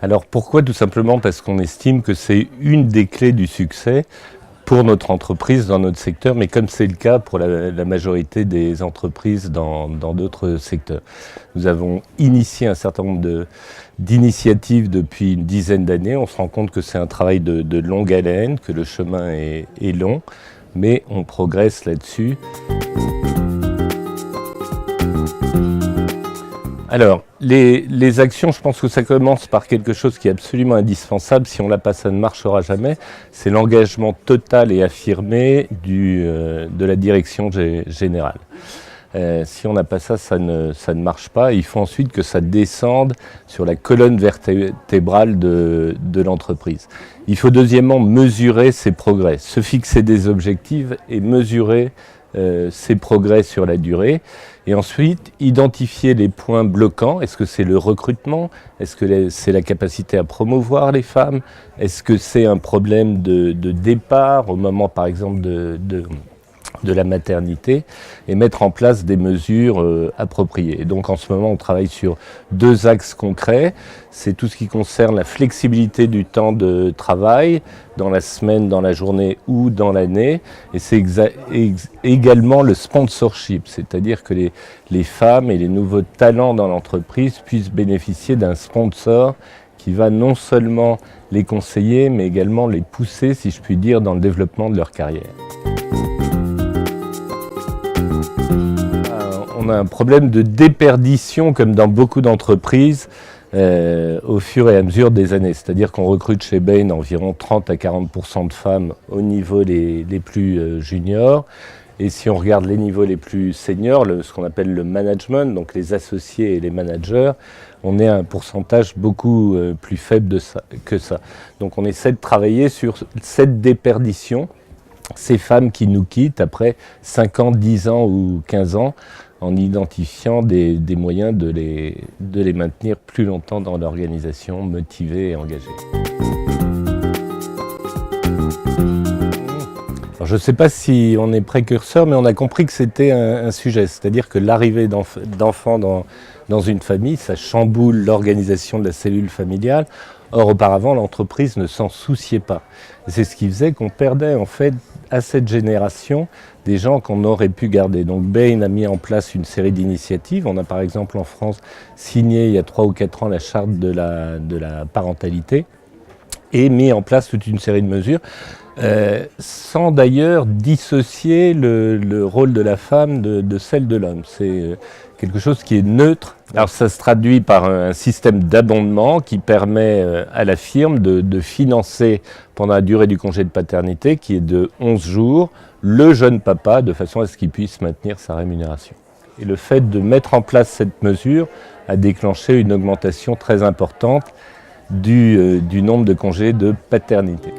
Alors pourquoi? Tout simplement parce qu'on estime que c'est une des clés du succès pour notre entreprise dans notre secteur, mais comme c'est le cas pour la majorité des entreprises dans d'autres secteurs. Nous avons initié un certain nombre d'initiatives depuis une dizaine d'années. On se rend compte que c'est un travail de longue haleine, que le chemin est long, mais on progresse là-dessus. Alors, les actions, je pense que ça commence par quelque chose qui est absolument indispensable. Si on ne l'a pas, ça ne marchera jamais. C'est l'engagement total et affirmé de la direction générale. Si on n'a pas ça, ça ne marche pas. Il faut ensuite que ça descende sur la colonne vertébrale de l'entreprise. Il faut deuxièmement mesurer ses progrès, se fixer des objectifs et mesurer ses progrès sur la durée. Et ensuite, identifier les points bloquants. Est-ce que c'est le recrutement? Est-ce que c'est la capacité à promouvoir les femmes? Est-ce que c'est un problème de départ au moment, par exemple, de la maternité, et mettre en place des mesures appropriées. Et donc en ce moment, on travaille sur deux axes concrets. C'est tout ce qui concerne la flexibilité du temps de travail, dans la semaine, dans la journée ou dans l'année. Et c'est également le sponsorship, c'est-à-dire que les femmes et les nouveaux talents dans l'entreprise puissent bénéficier d'un sponsor qui va non seulement les conseiller, mais également les pousser, si je puis dire, dans le développement de leur carrière. On a un problème de déperdition, comme dans beaucoup d'entreprises, au fur et à mesure des années. C'est-à-dire qu'on recrute chez Bain environ 30 à 40% de femmes au niveau les plus juniors. Et si on regarde les niveaux les plus seniors, ce qu'on appelle le management, donc les associés et les managers, on est à un pourcentage beaucoup plus faible que ça. Donc on essaie de travailler sur cette déperdition, ces femmes qui nous quittent après 5 ans, 10 ans ou 15 ans, en identifiant des moyens de les maintenir plus longtemps dans l'organisation, motivées et engagées. Alors je ne sais pas si on est précurseur, mais on a compris que c'était un sujet, c'est-à-dire que l'arrivée d'enfants dans une famille, ça chamboule l'organisation de la cellule familiale. Or, auparavant, l'entreprise ne s'en souciait pas. C'est ce qui faisait qu'on perdait en fait à cette génération des gens qu'on aurait pu garder. Donc Bain a mis en place une série d'initiatives. On a par exemple en France signé il y a 3 ou 4 ans la charte de la parentalité et mis en place toute une série de mesures sans d'ailleurs dissocier le rôle de la femme de celle de l'homme. C'est quelque chose qui est neutre. Alors ça se traduit par un système d'abondement qui permet à la firme de financer pendant la durée du congé de paternité, qui est de 11 jours, le jeune papa, de façon à ce qu'il puisse maintenir sa rémunération. Et le fait de mettre en place cette mesure a déclenché une augmentation très importante du nombre de congés de paternité.